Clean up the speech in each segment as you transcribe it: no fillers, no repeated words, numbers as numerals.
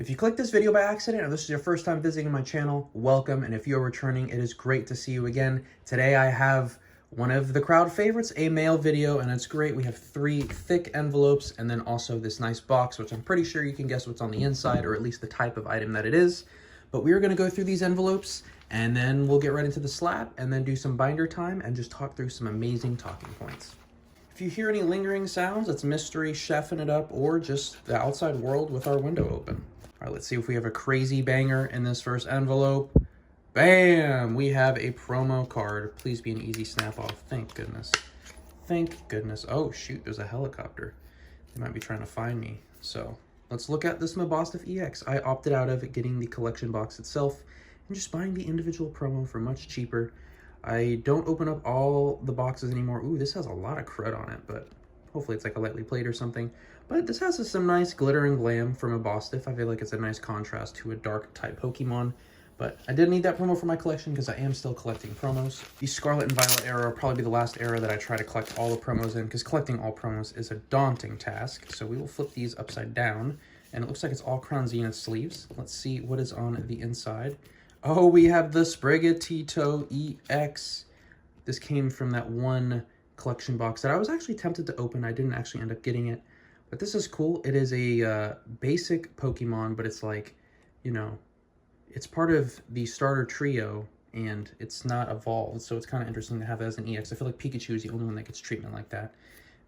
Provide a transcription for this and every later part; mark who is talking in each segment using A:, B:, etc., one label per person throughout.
A: If you clicked this video by accident or this is your first time visiting my channel, welcome, and if you're returning, it is great to see you again. Today I have one of the crowd favorites, a mail video, and it's great. We have 3 thick envelopes and then also this nice box, which I'm pretty sure you can guess what's on the inside, or at least the type of item that it is. But we are going to go through these envelopes and then we'll get right into the slab and then do some binder time and just talk through some amazing talking points. If you hear any lingering sounds, it's Mystery chefing it up or just the outside world with our window open. All right, let's see if we have a crazy banger in this first envelope. Bam! We have a promo card. Please be an easy snap off. Thank goodness. Thank goodness. Oh, shoot, there's a helicopter. They might be trying to find me. So let's look at this MisterStubstep EX. I opted out of getting the collection box itself and just buying the individual promo for much cheaper. I don't open up all the boxes anymore. Ooh, this has a lot of crud on it, but hopefully it's like a lightly played or something. But this has some nice glitter and glam from MisterStubstep. I feel like it's a nice contrast to a dark type Pokemon. But I did need that promo for my collection because I am still collecting promos. The Scarlet and Violet era will probably be the last era that I try to collect all the promos in, because collecting all promos is a daunting task. So we will flip these upside down. And it looks like it's all Crown Zenith sleeves. Let's see what is on the inside. Oh, we have the Sprigatito EX. This came from that one collection box that I was actually tempted to open. I didn't actually end up getting it. But this is cool. It is a basic Pokemon, but it's like, you know, it's part of the starter trio, and it's not evolved. So it's kind of interesting to have that as an EX. I feel like Pikachu is the only one that gets treatment like that.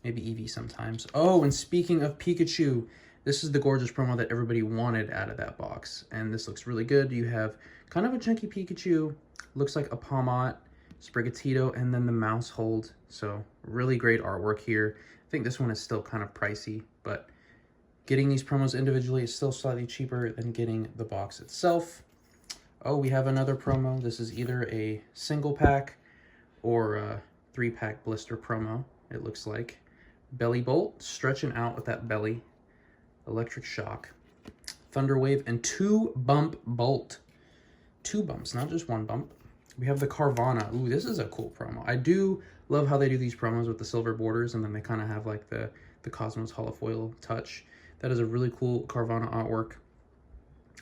A: Maybe Eevee sometimes. Oh, and speaking of Pikachu, this is the gorgeous promo that everybody wanted out of that box. And this looks really good. You have kind of a chunky Pikachu. Looks like a Palmot, Sprigatito, and then the mouse hold. So really great artwork here. I think this one is still kind of pricey, but getting these promos individually is still slightly cheaper than getting the box itself. Oh, we have another promo. This is either a single pack or a 3-pack blister promo, it looks like. Belly Bolt, stretching out with that belly. Electric Shock, Thunder Wave, and 2-bump Bolt. 2 bumps, not just 1 bump. We have the Carvana. Ooh, this is a cool promo. I do love how they do these promos with the silver borders, and then they kind of have like the Cosmos holofoil touch. That is a really cool Carvana artwork.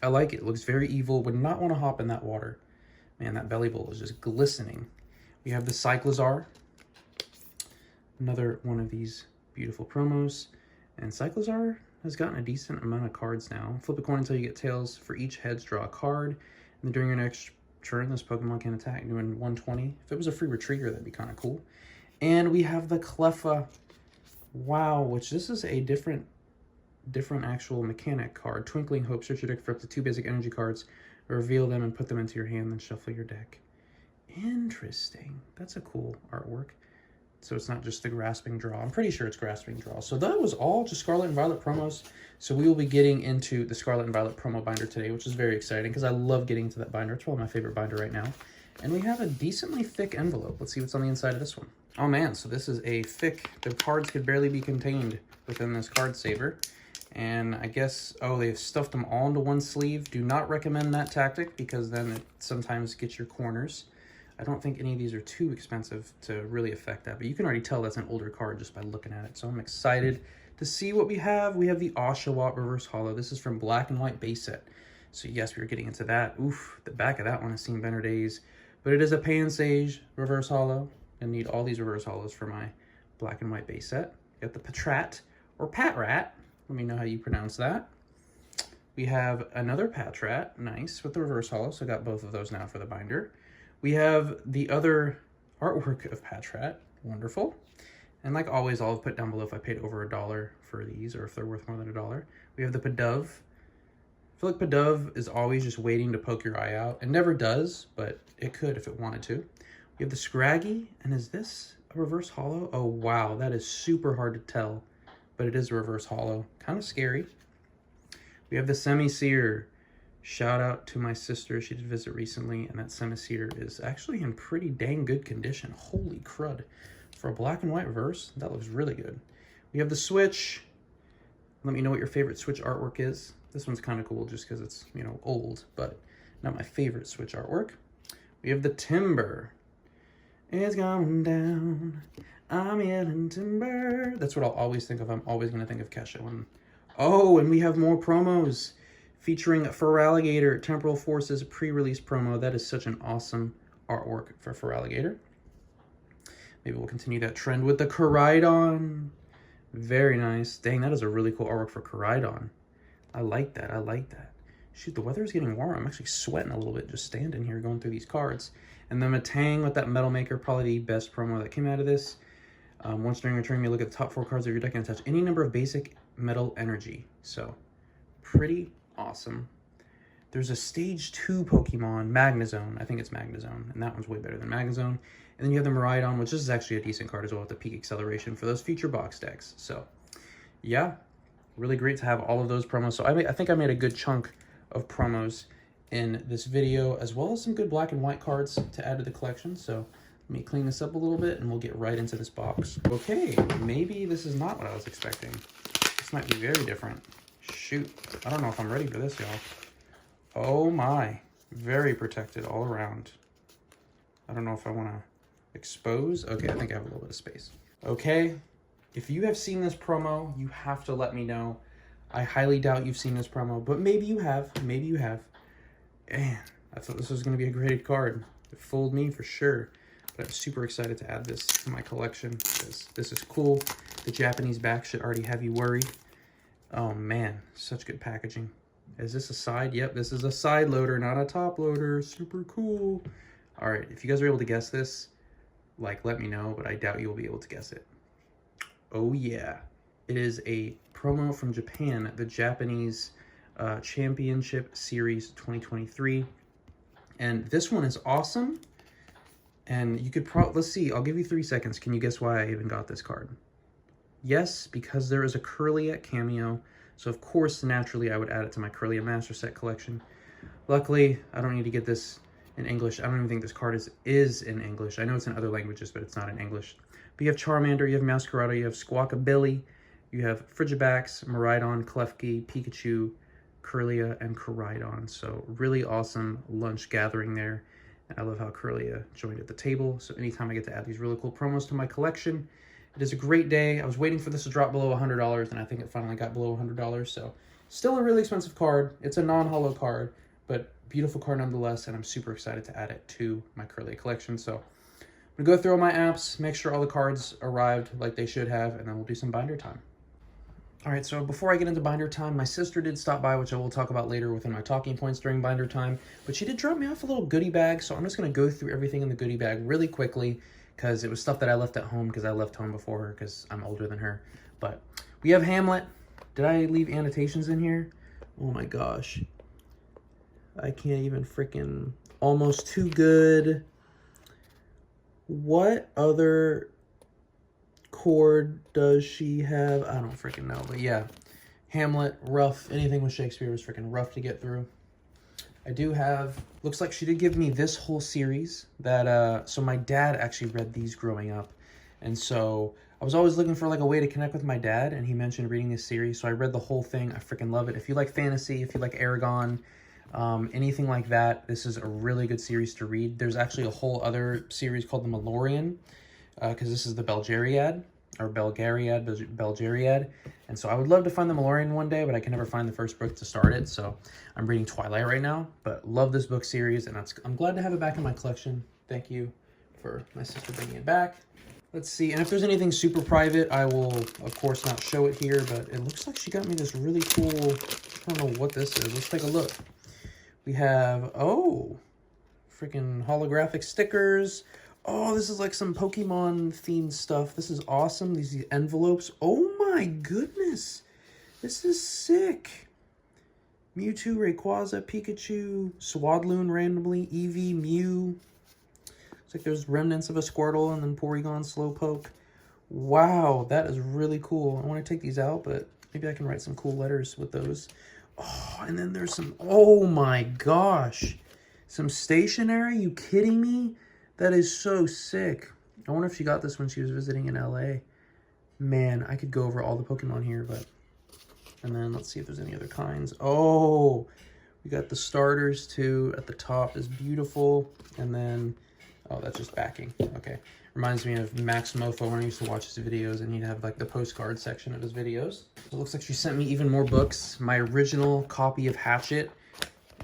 A: I like it. It looks very evil. Would not want to hop in that water. Man, that belly bowl is just glistening. We have the Cyclizar. Another one of these beautiful promos. And Cyclizar has gotten a decent amount of cards now. Flip a coin until you get tails. For each heads, draw a card. And then during your next turn, this Pokemon can attack, doing 120. If it was a free retreater, that'd be kind of cool. And we have the Cleffa. Wow, which this is a different actual mechanic card. Twinkling Hope, search your deck for up to 2 basic energy cards, reveal them and put them into your hand, then shuffle your deck. Interesting. That's a cool artwork. So it's not just the Grasping Draw. I'm pretty sure it's Grasping Draw. So that was all just Scarlet and Violet promos. So we will be getting into the Scarlet and Violet promo binder today, which is very exciting because I love getting into that binder. It's probably my favorite binder right now. And we have a decently thick envelope. Let's see what's on the inside of this one. Oh man, so this is a thick, the cards could barely be contained within this card saver. And I guess, oh, they've stuffed them all into one sleeve. Do not recommend that tactic because then it sometimes gets your corners. I don't think any of these are too expensive to really affect that, but you can already tell that's an older card just by looking at it. So I'm excited to see what we have. We have the Oshawott Reverse Holo. This is from Black and White base set. So yes, we were getting into that. Oof, the back of that one has seen better days. But it is a Pansage Reverse Holo. I need all these Reverse Holos for my Black and White base set. Got the Patrat, or Patrat. Let me know how you pronounce that. We have another Patrat, nice, with the Reverse Holo. So I got both of those now for the binder. We have the other artwork of Patrat, wonderful. And like always, I'll put down below if I paid over $1 for these or if they're worth more than $1. We have the Pidove. I feel like Pidove is always just waiting to poke your eye out. It never does, but it could if it wanted to. We have the Scraggy, and is this a Reverse Holo? Oh wow, that is super hard to tell, but it is a Reverse Holo. Kind of scary. We have the Semi-Seer. Shout out to my sister. She did visit recently, and that Semi-Seer is actually in pretty dang good condition. Holy crud. For a Black and White reverse, that looks really good. We have the Switch. Let me know what your favorite Switch artwork is. This one's kind of cool just because it's, you know, old, but not my favorite Switch artwork. We have the Timber. It's going down. I'm yelling timber. That's what I'll always think of. I'm always going to think of Kesha. Oh, and we have more promos. featuring Feraligatr Temporal Forces pre-release promo. That is such an awesome artwork for Feraligatr. Maybe we'll continue that trend with the Koraidon. Very nice. Dang, that is a really cool artwork for Koraidon. I like that. I like that. Shoot, the weather is getting warm. I'm actually sweating a little bit just standing here going through these cards. And then Matang with that Metal Maker, probably the best promo that came out of this. Once during your turn, you look at the top 4 cards of your deck and attach any number of basic metal energy. So, pretty awesome. There's a Stage 2 Pokemon, Magnezone. I think it's Magnezone, and that one's way better than Magnezone. And then you have the Miraidon, which is actually a decent card as well with the Peak Acceleration for those future box decks. So, yeah, really great to have all of those promos. So I think I made a good chunk of promos in this video, as well as some good black and white cards to add to the collection. So let me clean this up a little bit, and we'll get right into this box. Okay, maybe this is not what I was expecting. This might be very different. Shoot, I don't know if I'm ready for this, y'all. Oh my, very protected all around. I don't know if I want to expose. Okay, I think I have a little bit of space. Okay, if you have seen this promo, you have to let me know. I highly doubt you've seen this promo, but maybe you have. Maybe you have. Man, I thought this was going to be a graded card. It fooled me for sure. But I'm super excited to add this to my collection because this is cool. The Japanese back should already have you worried. Oh man, such good packaging. Is this a side? Yep, this is a side loader, not a top loader. Super cool. All right, if you guys are able to guess this, like, let me know, but I doubt you'll be able to guess it. Oh yeah, it is a promo from Japan, the Japanese Championship Series 2023. And this one is awesome. And you could probably, let's see, I'll give you 3 seconds. Can you guess why I even got this card? Yes, because there is a Kirlia cameo. So of course, naturally, I would add it to my Kirlia Master Set collection. Luckily, I don't need to get this in English. I don't even think this card is in English. I know it's in other languages, but it's not in English. But you have Charmander, you have Masquerado, you have Squawkabilly, you have Frigibax, Miraidon, Klefki, Pikachu, Kirlia, and Koraidon. So really awesome lunch gathering there. And I love how Kirlia joined at the table. So anytime I get to add these really cool promos to my collection, it is a great day. I was waiting for this to drop below $100, and I think it finally got below $100. So still a really expensive card. It's a non-holo card, but beautiful card nonetheless, and I'm super excited to add it to my Kirlia collection. So I'm going to go through all my apps, make sure all the cards arrived like they should have, and then we'll do some binder time. All right, so before I get into binder time, my sister did stop by, which I will talk about later within my talking points during binder time, but she did drop me off a little goodie bag, so I'm just going to go through everything in the goodie bag really quickly, because it was stuff that I left at home, because I left home before her, because I'm older than her. But we have Hamlet. Did I leave annotations in here? Oh my gosh. I can't even freaking... Almost Too Good. What other chord does she have? I don't freaking know, but yeah. Hamlet, rough. Anything with Shakespeare was freaking rough to get through. I do have, looks like she did give me this whole series that, so my dad actually read these growing up. And so I was always looking for like a way to connect with my dad, and he mentioned reading this series. So I read the whole thing. I freaking love it. If you like fantasy, if you like Aragon, anything like that, this is a really good series to read. There's actually a whole other series called the Malorian, because this is the Belgariad, or Belgariad. And so I would love to find the Malorian one day, but I can never find the first book to start it. So I'm reading Twilight right now, but love this book series, and I'm glad to have it back in my collection. Thank you for my sister bringing it back. Let's see, and if there's anything super private, I will, of course, not show it here, but it looks like she got me this really cool, I don't know what this is. Let's take a look. We have, oh, freaking holographic stickers. Oh, this is like some Pokemon themed stuff. This is awesome. These envelopes. Oh my goodness. This is sick. Mewtwo, Rayquaza, Pikachu, Swadloon randomly, Eevee, Mew. It's like there's remnants of a Squirtle and then Porygon, Slowpoke. Wow, that is really cool. I want to take these out, but maybe I can write some cool letters with those. Oh, and then there's some, oh my gosh. Some stationery? You kidding me? That is so sick. I wonder if she got this when she was visiting in LA. Man, I could go over all the Pokemon here, but... And then let's see if there's any other kinds. Oh, we got the starters too at the top is beautiful. And then, oh, that's just backing. Okay. Reminds me of Max Mofo when I used to watch his videos, and he'd have like the postcard section of his videos. It looks like she sent me even more books. My original copy of Hatchet.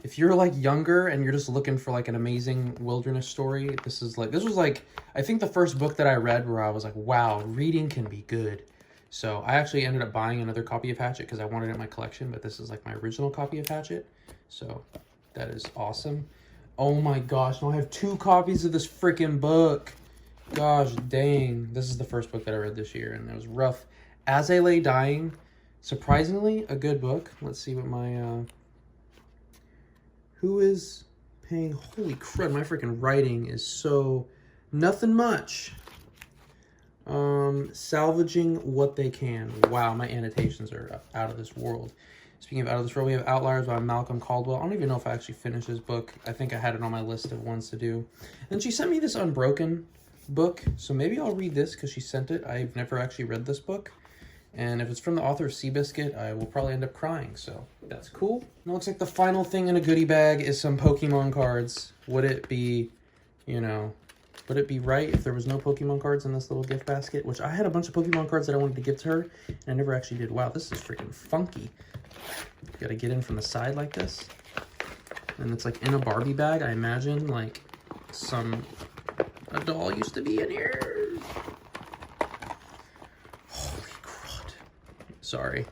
A: If you're like younger and you're just looking for like an amazing wilderness story, this was like, I think the first book that I read where I was like, wow, reading can be good. So I actually ended up buying another copy of Hatchet because I wanted it in my collection, but this is like my original copy of Hatchet. So that is awesome. Oh my gosh, now I have 2 copies of this freaking book. Gosh dang. This is the first book that I read this year, and it was rough. As I Lay Dying, surprisingly a good book. Let's see what my who is paying? Holy crud, my freaking writing is so nothing much. Salvaging What They Can. Wow, my annotations are out of this world. Speaking of out of this world, we have Outliers by Malcolm Caldwell. I don't even know if I actually finished this book. I think I had it on my list of ones to do. And she sent me this Unbroken book, so maybe I'll read this because she sent it. I've never actually read this book. And if it's from the author of Seabiscuit, I will probably end up crying, so that's cool. And it looks like the final thing in a goodie bag is some Pokemon cards. Would it be, you know, would it be right if there was no Pokemon cards in this little gift basket? Which I had a bunch of Pokemon cards that I wanted to give to her, and I never actually did. Wow, this is freaking funky. You gotta get in from the side like this. And it's like in a Barbie bag, I imagine, like a doll used to be in here. Holy crud. Sorry.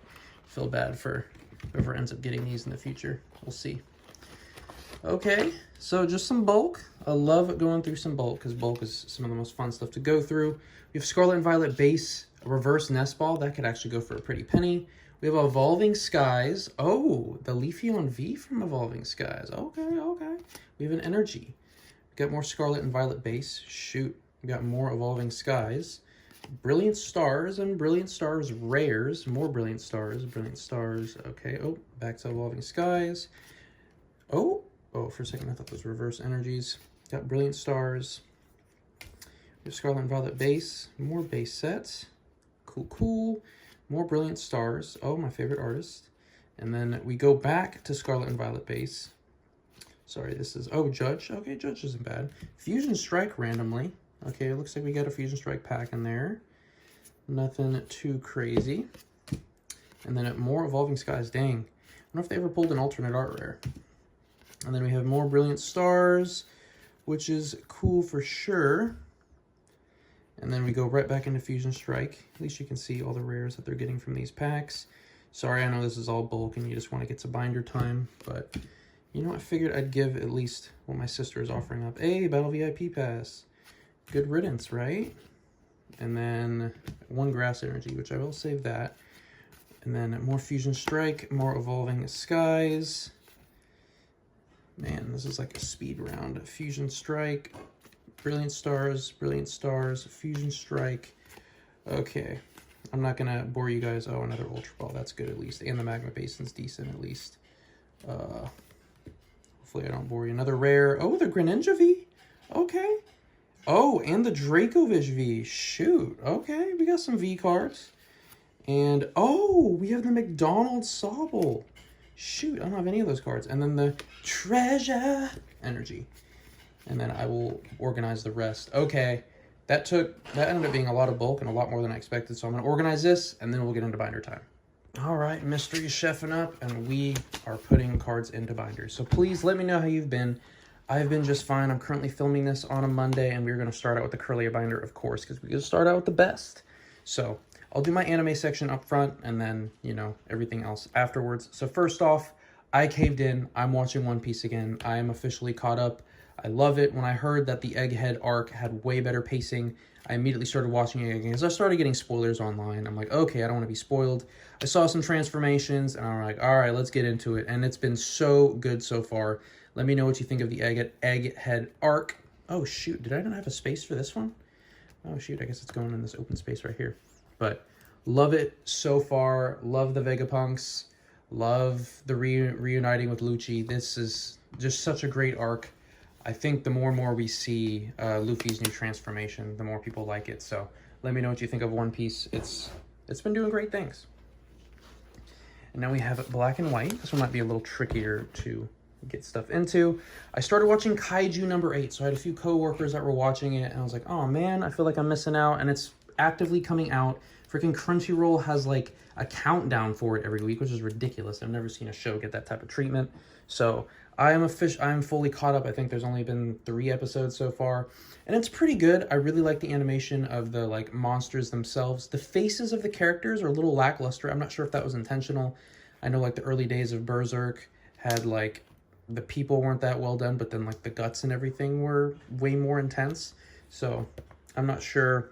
A: Feel bad for whoever ends up getting these in the future. We'll see. Okay, so just some bulk. I love going through some bulk because bulk is some of the most fun stuff to go through. We have Scarlet and Violet base, a reverse nest ball. That could actually go for a pretty penny. We have Evolving Skies. Oh, the Leafeon V from Evolving Skies. Okay, okay. We have an Energy. We got more Scarlet and Violet base. Shoot, we got more Evolving Skies. Brilliant Stars and Brilliant Stars rares. More Brilliant Stars. Brilliant Stars. Okay. Oh, back to Evolving Skies. Oh, for a second I thought those were reverse energies. Got Brilliant Stars. We have Scarlet and Violet base. More base sets. Cool, cool. More Brilliant Stars. Oh, my favorite artist. And then we go back to Scarlet and Violet base. Sorry, this is... Oh, Judge. Okay, Judge isn't bad. Fusion Strike randomly. Okay, it looks like we got a Fusion Strike pack in there. Nothing too crazy. And then more Evolving Skies. Dang. I don't know if they ever pulled an alternate art rare. And then we have more Brilliant Stars, which is cool for sure. And then we go right back into Fusion Strike. At least you can see all the rares that they're getting from these packs. Sorry, I know this is all bulk and you just want to get to binder time, but you know, I figured I'd give at least what my sister is offering up. Hey, Battle VIP Pass. Good riddance, right? And then 1 Grass Energy, which I will save that. And then more Fusion Strike, more Evolving Skies. Man, this is like a speed round. Fusion Strike, Brilliant Stars, Fusion Strike. Okay, I'm not gonna bore you guys. Oh, another Ultra Ball, that's good at least. And the Magma Basin's decent at least. Hopefully I don't bore you. Another rare. Oh, the Greninja V. Okay. Oh, and the Dracovish V. Shoot. Okay, we got some V cards. And, oh, we have the McDonald's Sobble. Shoot, I don't have any of those cards. And then the Treasure Energy. And then I will organize the rest. Okay, that ended up being a lot of bulk and a lot more than I expected. So I'm going to organize this, and then we'll get into binder time. All right, Mystery is chefing up, and we are putting cards into binders. So please let me know how you've been. I've been just fine. I'm currently filming this on a Monday, and we're going to start out with the Curlier binder, of course, because we're going to start out with the best. So I'll do my anime section up front, and then, you know, everything else afterwards. So first off, I caved in. I'm watching One Piece again. I am officially caught up. I love it. When I heard that the Egghead arc had way better pacing, I immediately started watching it again because I started getting spoilers online. I'm like, okay, I don't want to be spoiled. I saw some transformations, and I'm like, all right, let's get into it. And it's been so good so far. Let me know what you think of the Egghead arc. Oh, shoot. Did I not have a space for this one? Oh, shoot. I guess it's going in this open space right here. But love it so far. Love the Vegapunks. Love the reuniting with Lucci. This is just such a great arc. I think the more and more we see Luffy's new transformation, the more people like it. So let me know what you think of One Piece. It's been doing great things. And now we have Black and White. This one might be a little trickier to get stuff into. I started watching Kaiju number 8, so I had a few coworkers that were watching it, and I was like, oh man, I feel like I'm missing out, and it's actively coming out. Freaking Crunchyroll has like a countdown for it every week, which is ridiculous. I've never seen a show get that type of treatment. So I am fully caught up. I think there's only been 3 episodes so far, and it's pretty good. I really like the animation of the like monsters themselves. The faces of the characters are a little lackluster. I'm not sure if that was intentional. I know like the early days of Berserk had like the people weren't that well done, but then like the guts and everything were way more intense. So I'm not sure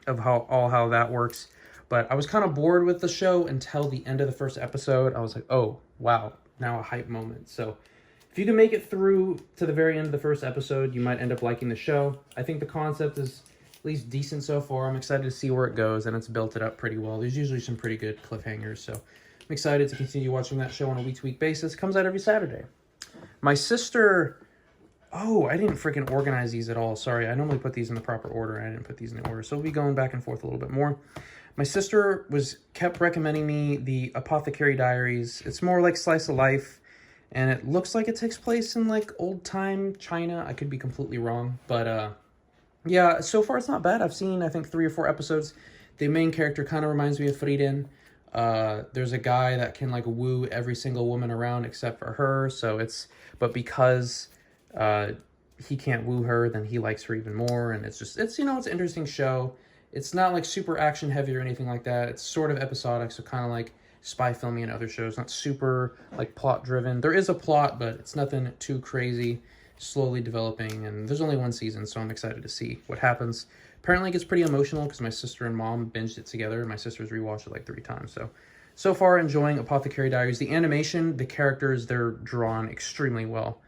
A: of how that works, but I was kind of bored with the show until the end of the first episode. I was like, oh wow, now a hype moment. So if you can make it through to the very end of the first episode, you might end up liking the show. I think the concept is at least decent so far. I'm excited to see where it goes, and it's built it up pretty well. There's usually some pretty good cliffhangers, so I'm excited to continue watching that show on a week-to-week basis. It comes out every Saturday. My sister... Oh, I didn't freaking organize these at all. Sorry, I normally put these in the proper order. I didn't put these in the order, so we'll be going back and forth a little bit more. My sister kept recommending me the Apothecary Diaries. It's more like slice of life, and it looks like it takes place in like old-time China. I could be completely wrong, but yeah, so far it's not bad. I've seen, I think, 3 or 4 episodes. The main character kind of reminds me of Frieden. There's a guy that can like woo every single woman around except for her, but because he can't woo her, then he likes her even more, and it's an interesting show. It's not like super action heavy or anything like that. It's sort of episodic, so kind of like spy filming and other shows, not super like plot driven. There is a plot, but it's nothing too crazy, slowly developing, and there's only 1 season, so I'm excited to see what happens. Apparently it gets pretty emotional because my sister and mom binged it together. My sister's rewatched it like 3 times, so far enjoying Apothecary Diaries. The animation, the characters, they're drawn extremely well.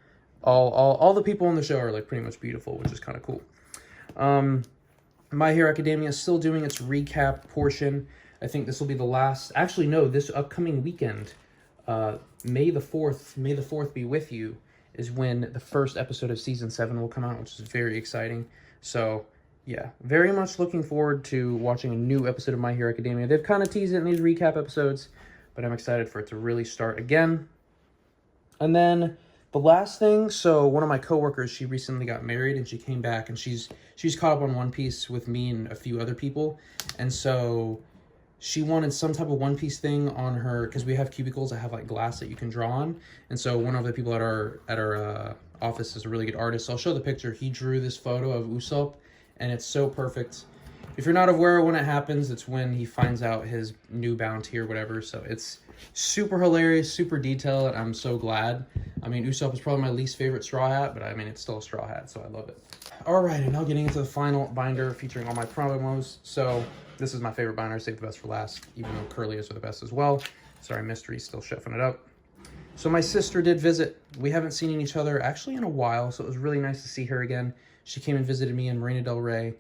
A: All the people in the show are like pretty much beautiful, which is kind of cool. My Hero Academia is still doing its recap portion. I think this will be the last. Actually, no, this upcoming weekend, May the 4th be with you, is when the first episode of season 7 will come out, which is very exciting. So yeah, very much looking forward to watching a new episode of My Hero Academia. They've kind of teased it in these recap episodes, but I'm excited for it to really start again. And then the last thing, so one of my coworkers, she recently got married, and she came back, and she's caught up on One Piece with me and a few other people, and so she wanted some type of One Piece thing on her, because we have cubicles that have like glass that you can draw on, and so one of the people at our office is a really good artist. So I'll show the picture. He drew this photo of Usopp, and it's so perfect. If you're not aware when it happens, it's when he finds out his new bounty or whatever. So it's super hilarious, super detailed, and I'm so glad. I mean, Usopp is probably my least favorite Straw Hat, but I mean, it's still a Straw Hat, so I love it. All right, and now getting into the final binder featuring all my promos. So this is my favorite binder. I saved the best for last, even though Curlius are the best as well. Sorry, Mystery's still chefing it up. So my sister did visit. We haven't seen each other actually in a while, so it was really nice to see her again. She came and visited me in Marina del Rey,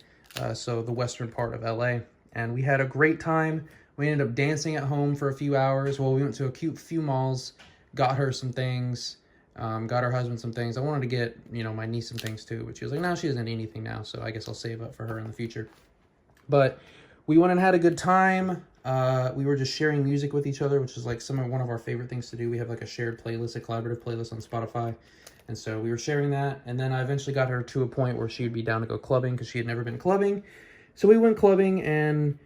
A: so the western part of LA, and we had a great time. We ended up dancing at home for a few hours. Well, we went to a cute few malls, got her some things, got her husband some things. I wanted to get, my niece some things too, but she was like, no, she doesn't need anything now, so I guess I'll save up for her in the future. But we went and had a good time. We were just sharing music with each other, which is like one of our favorite things to do. We have like a shared playlist, a collaborative playlist on Spotify. And so we were sharing that, and then I eventually got her to a point where she would be down to go clubbing because she had never been clubbing. So we went clubbing, and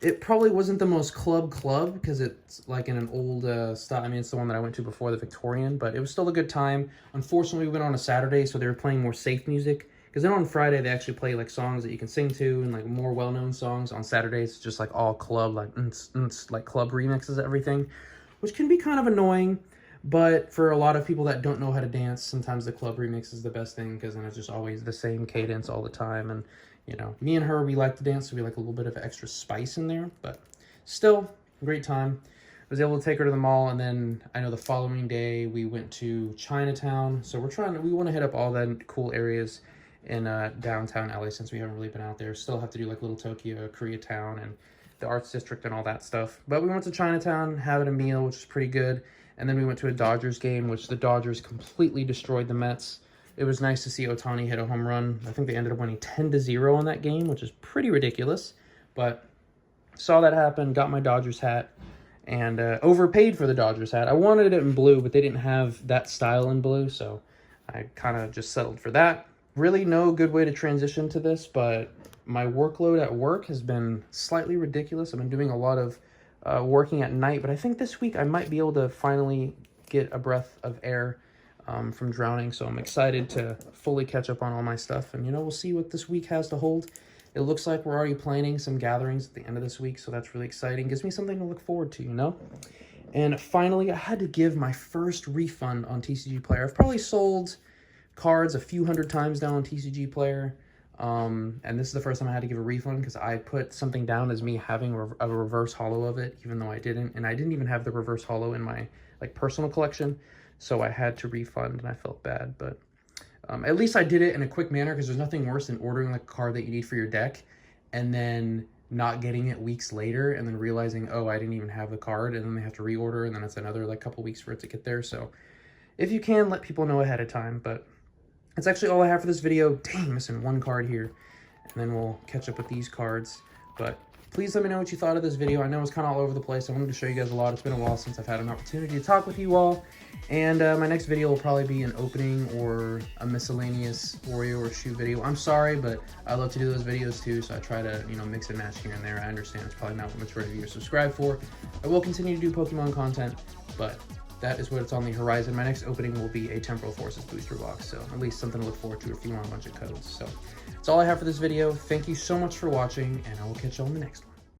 A: it probably wasn't the most club because it's like in an old style. I mean, it's the one that I went to before, the Victorian, but it was still a good time. Unfortunately, we went on a Saturday, so they were playing more safe music. Because then on Friday, they actually play like songs that you can sing to and like more well-known songs. On Saturdays, it's just like all club, like club remixes of everything, which can be kind of annoying. But for a lot of people that don't know how to dance, sometimes the club remix is the best thing because then it's just always the same cadence all the time. And, me and her, we like to dance, so we like a little bit of extra spice in there. But still, great time. I was able to take her to the mall, and then I know the following day we went to Chinatown. So we want to hit up all the cool areas in downtown LA since we haven't really been out there. Still have to do like Little Tokyo, Koreatown, and the Arts District and all that stuff. But we went to Chinatown, having a meal, which is pretty good. And then we went to a Dodgers game, which the Dodgers completely destroyed the Mets. It was nice to see Ohtani hit a home run. I think they ended up winning 10-0 on that game, which is pretty ridiculous. But saw that happen, got my Dodgers hat, and overpaid for the Dodgers hat. I wanted it in blue, but they didn't have that style in blue, so I kind of just settled for that. Really no good way to transition to this, but my workload at work has been slightly ridiculous. I've been doing a lot of working at night, but I think this week I might be able to finally get a breath of air from drowning, so I'm excited to fully catch up on all my stuff, and we'll see what this week has to hold. It looks like we're already planning some gatherings at the end of this week, so that's really exciting. Gives me something to look forward to, And finally, I had to give my first refund on TCG Player. I've probably sold cards a few hundred times now on TCG Player, and this is the first time I had to give a refund because I put something down as me having a reverse holo of it, even though I didn't, and I didn't even have the reverse holo in my personal collection, so I had to refund, and I felt bad, but at least I did it in a quick manner, because there's nothing worse than ordering a card that you need for your deck and then not getting it weeks later and then realizing, oh, I didn't even have the card, and then they have to reorder, and then it's another couple weeks for it to get there. So if you can, let people know ahead of time. But that's actually all I have for this video. Dang, missing one card here, and then we'll catch up with these cards. But please let me know what you thought of this video. I know it's kind of all over the place. I wanted to show you guys a lot. It's been a while since I've had an opportunity to talk with you all. And my next video will probably be an opening or a miscellaneous Wario or shoe video. I'm sorry, but I love to do those videos too, so I try to, mix and match here and there. I understand it's probably not what majority of you are subscribed for. I will continue to do Pokemon content, but that is what's on the horizon. My next opening will be a Temporal Forces booster box, so at least something to look forward to if you want a bunch of codes. So that's all I have for this video. Thank you so much for watching, and I will catch you on the next one.